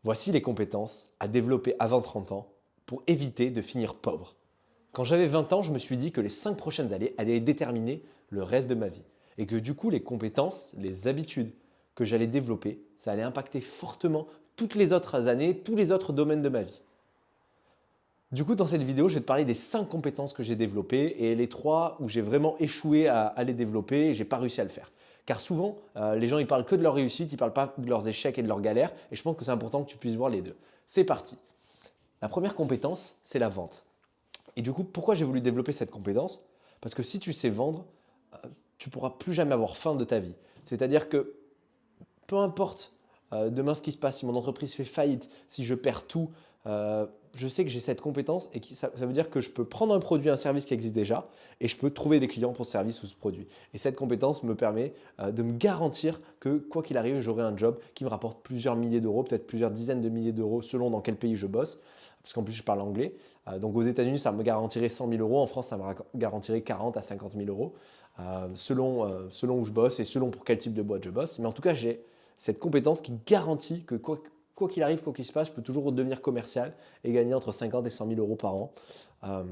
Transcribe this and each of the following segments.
Voici les compétences à développer avant 30 ans pour éviter de finir pauvre. Quand j'avais 20 ans, je me suis dit que les 5 prochaines années allaient déterminer le reste de ma vie. Et que du coup, les compétences, les habitudes que j'allais développer, ça allait impacter fortement toutes les autres années, tous les autres domaines de ma vie. Du coup, dans cette vidéo, je vais te parler des 5 compétences que j'ai développées et les 3 où j'ai vraiment échoué à les développer et j'ai pas réussi à le faire. Car souvent, les gens ils parlent que de leur réussite, ils parlent pas de leurs échecs et de leurs galères et je pense que c'est important que tu puisses voir les deux. C'est parti. La première compétence, c'est la vente. Et du coup, pourquoi j'ai voulu développer cette compétence? Parce que si tu sais vendre, tu pourras plus jamais avoir faim de ta vie. C'est-à-dire que peu importe demain ce qui se passe, si mon entreprise fait faillite, si je perds tout, je sais que j'ai cette compétence et ça veut dire que je peux prendre un produit, un service qui existe déjà et je peux trouver des clients pour ce service ou ce produit. Et cette compétence me permet de me garantir que quoi qu'il arrive, j'aurai un job qui me rapporte plusieurs milliers d'euros, peut-être plusieurs dizaines de milliers d'euros selon dans quel pays je bosse. Parce qu'en plus, je parle anglais. Donc aux États-Unis, ça me garantirait 100 000 euros. En France, ça me garantirait 40 à 50 000 euros selon où je bosse et selon pour quel type de boîte je bosse. Mais en tout cas, j'ai cette compétence qui garantit que quoi qu'il arrive, quoi qu'il se passe, je peux toujours redevenir commercial et gagner entre 50 et 100 000 euros par an. Euh,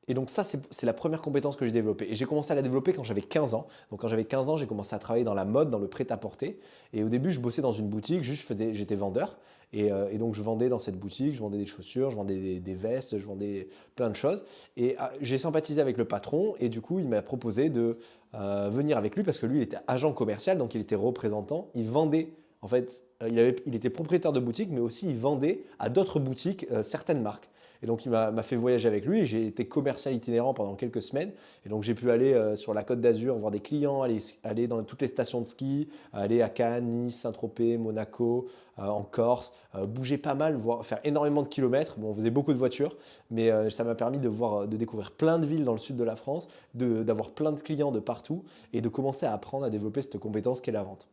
et donc ça, c'est la première compétence que j'ai développée. Et j'ai commencé à la développer quand j'avais 15 ans. Donc quand j'avais 15 ans, j'ai commencé à travailler dans la mode, dans le prêt-à-porter. Et au début, je bossais dans une boutique, j'étais vendeur. Et donc je vendais dans cette boutique, je vendais des chaussures, je vendais des vestes, je vendais plein de choses. Et j'ai sympathisé avec le patron et du coup, il m'a proposé de venir avec lui parce que lui, il était agent commercial, donc il était représentant. Il vendait, en fait, il était propriétaire de boutique, mais aussi il vendait à d'autres boutiques certaines marques. Et donc, il m'a fait voyager avec lui et j'ai été commercial itinérant pendant quelques semaines. Et donc, j'ai pu aller sur la Côte d'Azur voir des clients, aller dans toutes les stations de ski, aller à Cannes, Nice, Saint-Tropez, Monaco, en Corse, bouger pas mal, faire énormément de kilomètres. Bon, on faisait beaucoup de voitures, mais ça m'a permis de découvrir plein de villes dans le sud de la France, d'avoir plein de clients de partout et de commencer à apprendre à développer cette compétence qu'est la vente.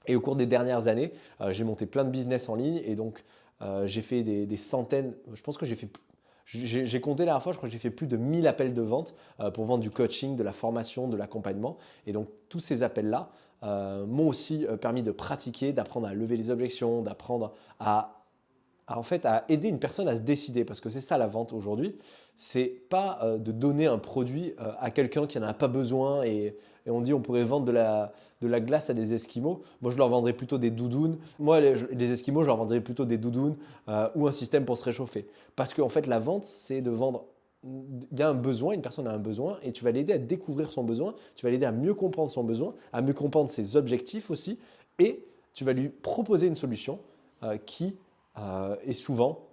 Et au cours des dernières années, j'ai monté plein de business en ligne et donc j'ai fait des centaines, je pense que j'ai compté la dernière fois, je crois que j'ai fait plus de 1000 appels de vente pour vendre du coaching, de la formation, de l'accompagnement. Et donc tous ces appels-là m'ont aussi permis de pratiquer, d'apprendre à lever les objections, d'apprendre en fait, à aider une personne à se décider. Parce que c'est ça la vente aujourd'hui. C'est pas de donner un produit à quelqu'un qui n'en a pas besoin et on dit on pourrait vendre de la glace à des Esquimaux. Moi, je leur vendrais plutôt des doudounes. Moi, les Esquimaux, je leur vendrais plutôt des doudounes ou un système pour se réchauffer. Parce qu'en fait, la vente, c'est de vendre. Il y a un besoin, une personne a un besoin et tu vas l'aider à découvrir son besoin, tu vas l'aider à mieux comprendre son besoin, à mieux comprendre ses objectifs aussi et tu vas lui proposer une solution qui et souvent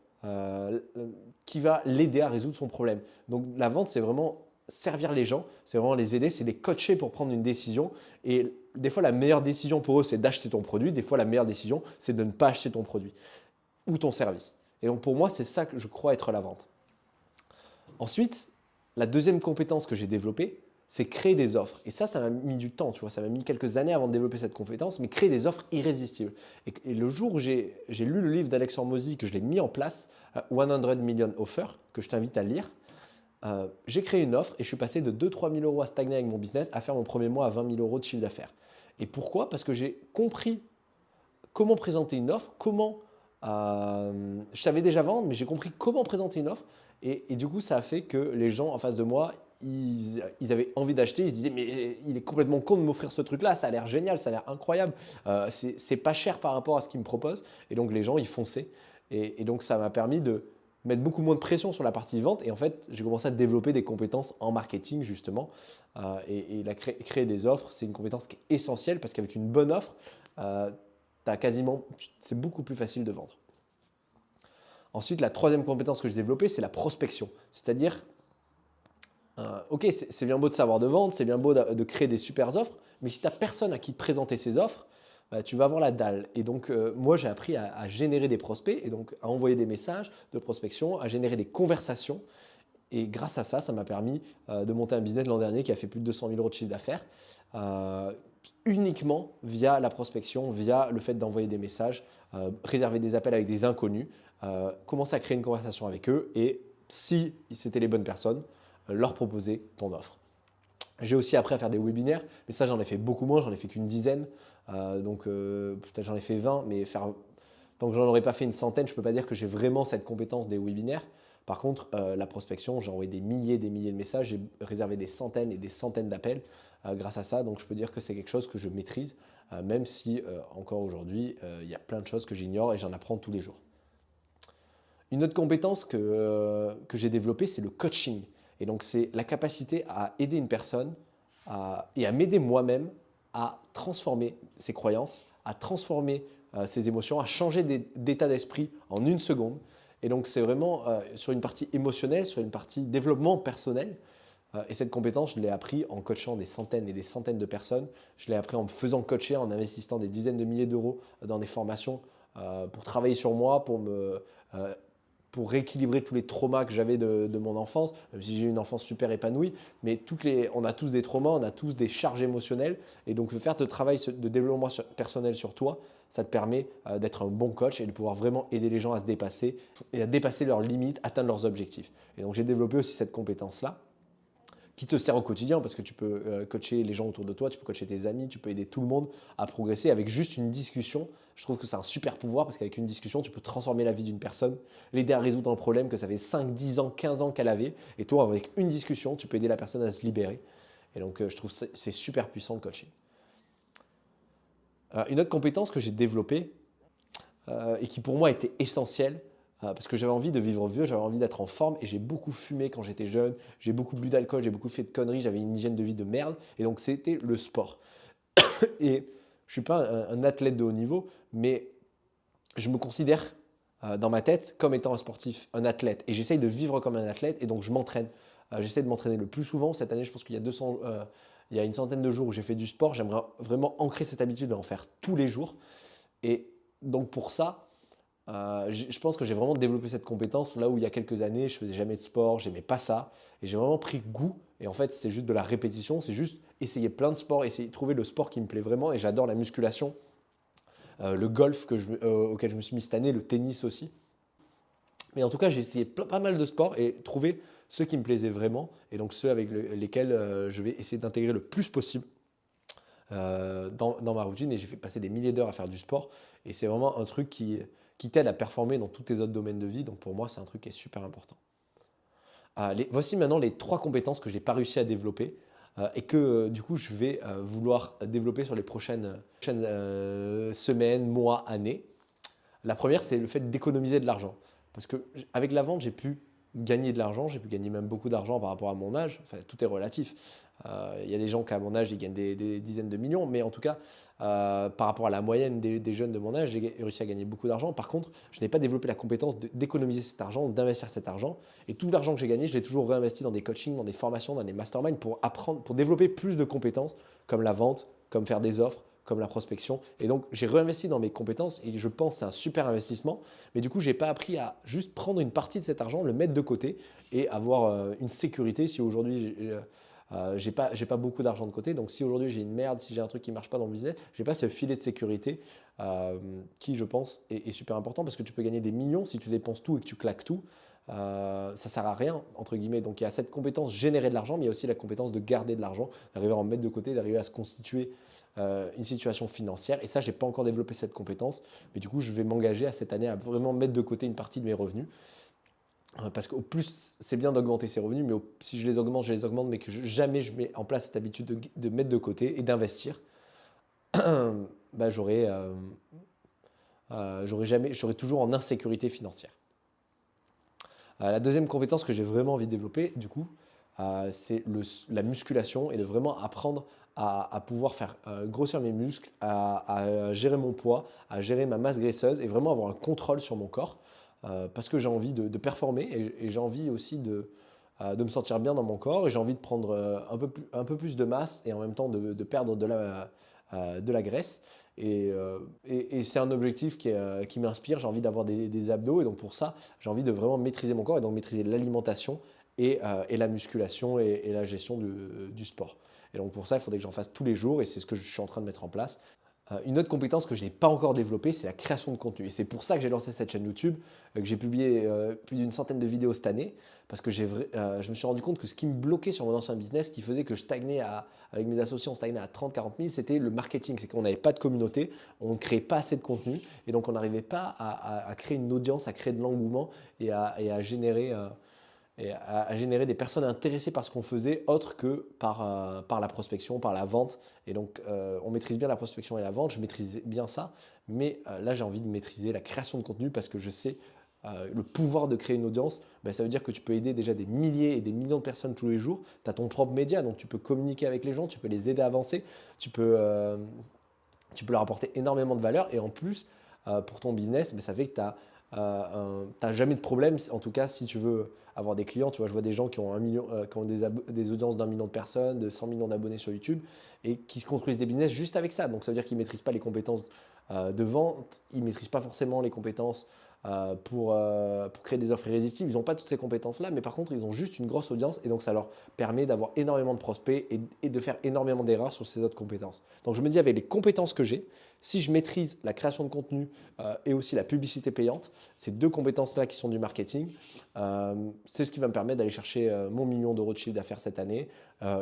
qui va l'aider à résoudre son problème. Donc la vente, c'est vraiment servir les gens, c'est vraiment les aider, c'est les coacher pour prendre une décision. Et des fois, la meilleure décision pour eux, c'est d'acheter ton produit. Des fois, la meilleure décision, c'est de ne pas acheter ton produit ou ton service. Et donc pour moi, c'est ça que je crois être la vente. Ensuite, la deuxième compétence que j'ai développée, c'est créer des offres. Et ça m'a mis du temps, tu vois, ça m'a mis quelques années avant de développer cette compétence, mais créer des offres irrésistibles. Et le jour où j'ai lu le livre d'Alex Hormozy, que je l'ai mis en place, 100 Million Offer, que je t'invite à lire, j'ai créé une offre et je suis passé de 2-3 000 euros à stagner avec mon business à faire mon premier mois à 20 000 euros de chiffre d'affaires. Et pourquoi? Parce que j'ai compris comment présenter une offre, je savais déjà vendre, mais j'ai compris comment présenter une offre. Et du coup, ça a fait que les gens en face de moi, ils avaient envie d'acheter. Ils se disaient, mais il est complètement con de m'offrir ce truc-là. Ça a l'air génial, ça a l'air incroyable. C'est pas cher par rapport à ce qu'il me propose. Et donc, les gens, ils fonçaient. Et donc, ça m'a permis de mettre beaucoup moins de pression sur la partie vente. Et en fait, j'ai commencé à développer des compétences en marketing, justement. Créer des offres, c'est une compétence qui est essentielle parce qu'avec une bonne offre, c'est beaucoup plus facile de vendre. Ensuite, la troisième compétence que j'ai développée, c'est la prospection. C'est-à-dire, ok, c'est bien beau de savoir de vendre, c'est bien beau de créer des super offres, mais si tu n'as personne à qui présenter ces offres, bah, tu vas avoir la dalle. Et donc, moi, j'ai appris à générer des prospects et donc à envoyer des messages de prospection, à générer des conversations. Et grâce à ça, ça m'a permis de monter un business l'an dernier qui a fait plus de 200 000 euros de chiffre d'affaires, uniquement via la prospection, via le fait d'envoyer des messages, réserver des appels avec des inconnus, commencer à créer une conversation avec eux et si c'était les bonnes personnes, leur proposer ton offre. J'ai aussi appris à faire des webinaires, mais ça j'en ai fait beaucoup moins, j'en ai fait qu'une dizaine, donc peut-être j'en ai fait 20, mais Tant que j'en aurais pas fait une centaine, je ne peux pas dire que j'ai vraiment cette compétence des webinaires. Par contre, la prospection, j'ai envoyé des milliers de messages, j'ai réservé des centaines et des centaines d'appels grâce à ça. Donc je peux dire que c'est quelque chose que je maîtrise, même si encore aujourd'hui, il y a plein de choses que j'ignore et j'en apprends tous les jours. Une autre compétence que j'ai développée, c'est le coaching. Et donc, c'est la capacité à aider une personne et à m'aider moi-même à transformer ses croyances, à transformer ses émotions, à changer d'état d'esprit en une seconde. Et donc, c'est vraiment sur une partie émotionnelle, sur une partie développement personnel. Et cette compétence, je l'ai appris en coachant des centaines et des centaines de personnes. Je l'ai appris en me faisant coacher, en investissant des dizaines de milliers d'euros dans des formations pour travailler sur moi, pour rééquilibrer tous les traumas que j'avais de mon enfance, même si j'ai eu une enfance super épanouie, mais on a tous des traumas, on a tous des charges émotionnelles, et donc faire ce travail de développement personnel sur toi, ça te permet d'être un bon coach et de pouvoir vraiment aider les gens à se dépasser et à dépasser leurs limites, atteindre leurs objectifs. Et donc j'ai développé aussi cette compétence-là, qui te sert au quotidien parce que tu peux coacher les gens autour de toi, tu peux coacher tes amis, tu peux aider tout le monde à progresser avec juste une discussion. Je trouve que c'est un super pouvoir parce qu'avec une discussion, tu peux transformer la vie d'une personne, l'aider à résoudre un problème que ça fait 5, 10 ans, 15 ans qu'elle avait. Et toi, avec une discussion, tu peux aider la personne à se libérer. Et donc, je trouve que c'est super puissant le coaching. Une autre compétence que j'ai développée et qui pour moi était essentielle, parce que j'avais envie de vivre vieux, j'avais envie d'être en forme et j'ai beaucoup fumé quand j'étais jeune, j'ai beaucoup bu d'alcool, j'ai beaucoup fait de conneries, j'avais une hygiène de vie de merde et donc c'était le sport. Et je ne suis pas un athlète de haut niveau, mais je me considère dans ma tête comme étant un sportif, un athlète et j'essaye de vivre comme un athlète et donc je m'entraîne. J'essaie de m'entraîner le plus souvent. Cette année, je pense qu'il y a il y a une centaine de jours où j'ai fait du sport. J'aimerais vraiment ancrer cette habitude d'en faire tous les jours. Et donc pour ça, je pense que j'ai vraiment développé cette compétence là où il y a quelques années, je faisais jamais de sport, j'aimais pas ça. Et j'ai vraiment pris goût. Et en fait, c'est juste de la répétition, c'est juste essayer plein de sports, essayer de trouver le sport qui me plaît vraiment. Et j'adore la musculation, le golf auquel je me suis mis cette année, le tennis aussi. Mais en tout cas, j'ai essayé pas mal de sports et trouvé ceux qui me plaisaient vraiment. Et donc ceux avec lesquels je vais essayer d'intégrer le plus possible dans ma routine. Et j'ai fait passer des milliers d'heures à faire du sport. Et c'est vraiment un truc qui t'aide à performer dans tous tes autres domaines de vie. Donc pour moi, c'est un truc qui est super important. Voici maintenant les 3 compétences que je n'ai pas réussi à développer et que du coup je vais vouloir développer sur les prochaines semaines, mois, années. La première, c'est le fait d'économiser de l'argent. Parce qu'avec la vente, j'ai pu gagner de l'argent, j'ai pu gagner même beaucoup d'argent par rapport à mon âge. Enfin, tout est relatif. Il y a des gens qui, à mon âge, ils gagnent des dizaines de millions. Mais en tout cas, par rapport à la moyenne des jeunes de mon âge, j'ai réussi à gagner beaucoup d'argent. Par contre, je n'ai pas développé la compétence d'économiser cet argent, d'investir cet argent. Et tout l'argent que j'ai gagné, je l'ai toujours réinvesti dans des coachings, dans des formations, dans des masterminds pour apprendre, pour développer plus de compétences comme la vente, comme faire des offres, comme la prospection. Et donc, j'ai réinvesti dans mes compétences et je pense que c'est un super investissement. Mais du coup, je n'ai pas appris à juste prendre une partie de cet argent, le mettre de côté et avoir une sécurité si aujourd'hui j'ai pas beaucoup d'argent de côté. Donc, si aujourd'hui j'ai une merde, si j'ai un truc qui ne marche pas dans le business, je n'ai pas ce filet de sécurité qui, je pense, est super important parce que tu peux gagner des millions si tu dépenses tout et que tu claques tout. Ça ne sert à rien, entre guillemets. Donc, il y a cette compétence générer de l'argent, mais il y a aussi la compétence de garder de l'argent, d'arriver à en mettre de côté, d'arriver à se constituer une situation financière. Et ça, je n'ai pas encore développé cette compétence. Mais du coup, je vais m'engager à cette année à vraiment mettre de côté une partie de mes revenus. Parce qu'au plus, c'est bien d'augmenter ses revenus, mais si je les augmente, mais que jamais je mets en place cette habitude de mettre de côté et d'investir, bah, je serai toujours en insécurité financière. La deuxième compétence que j'ai vraiment envie de développer, du coup, c'est la musculation et de vraiment apprendre à pouvoir faire grossir mes muscles, à gérer mon poids, à gérer ma masse graisseuse et vraiment avoir un contrôle sur mon corps parce que j'ai envie de performer et j'ai envie aussi de me sentir bien dans mon corps et j'ai envie de prendre un peu plus de masse et en même temps de perdre de la graisse. Et c'est un objectif qui m'inspire. J'ai envie d'avoir des abdos et donc pour ça, j'ai envie de vraiment maîtriser mon corps et donc maîtriser l'alimentation et la musculation et la gestion du sport. Et donc pour ça, il faudrait que j'en fasse tous les jours et c'est ce que je suis en train de mettre en place. Une autre compétence que je n'ai pas encore développée, c'est la création de contenu. Et c'est pour ça que j'ai lancé cette chaîne YouTube, que j'ai publié plus d'une centaine de vidéos cette année, parce que je me suis rendu compte que ce qui me bloquait sur mon ancien business, qui faisait que je stagnais avec mes associés, on stagnait à 30-40 000, c'était le marketing. C'est qu'on n'avait pas de communauté, on ne créait pas assez de contenu, et donc on n'arrivait pas à créer une audience, à créer de l'engouement et à générer des personnes intéressées par ce qu'on faisait, autre que par la prospection, par la vente. Et donc, on maîtrise bien la prospection et la vente, je maîtrise bien ça, mais là, j'ai envie de maîtriser la création de contenu parce que je sais le pouvoir de créer une audience. Ben, ça veut dire que tu peux aider déjà des milliers et des millions de personnes tous les jours. Tu as ton propre média, donc tu peux communiquer avec les gens, tu peux les aider à avancer, tu peux leur apporter énormément de valeur et en plus, pour ton business, ben, ça fait que tu n'as jamais de problème. En tout cas, si tu veux avoir des clients, tu vois, je vois des gens qui ont, 1 million, qui ont des audiences d'1 million de personnes, de 100 millions d'abonnés sur YouTube et qui construisent des business juste avec ça. Donc ça veut dire qu'ils ne maîtrisent pas les compétences de vente, ils ne maîtrisent pas forcément les compétences pour créer des offres irrésistibles. Ils n'ont pas toutes ces compétences-là, mais par contre, ils ont juste une grosse audience et donc ça leur permet d'avoir énormément de prospects et de faire énormément d'erreurs sur ces autres compétences. Donc je me dis, avec les compétences que j'ai, si je maîtrise la création de contenu et aussi la publicité payante, ces deux compétences-là qui sont du marketing, c'est ce qui va me permettre d'aller chercher mon million d'euros de chiffre d'affaires cette année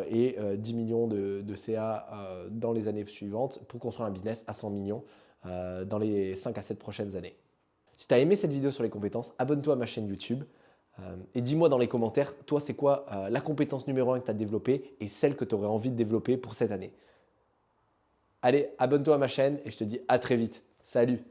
et 10 millions de CA dans les années suivantes pour construire un business à 100 millions dans les 5 à 7 prochaines années. Si tu as aimé cette vidéo sur les compétences, abonne-toi à ma chaîne YouTube et dis-moi dans les commentaires, toi, c'est quoi la compétence numéro 1 que tu as développée et celle que tu aurais envie de développer pour cette année. Allez, abonne-toi à ma chaîne et je te dis à très vite. Salut!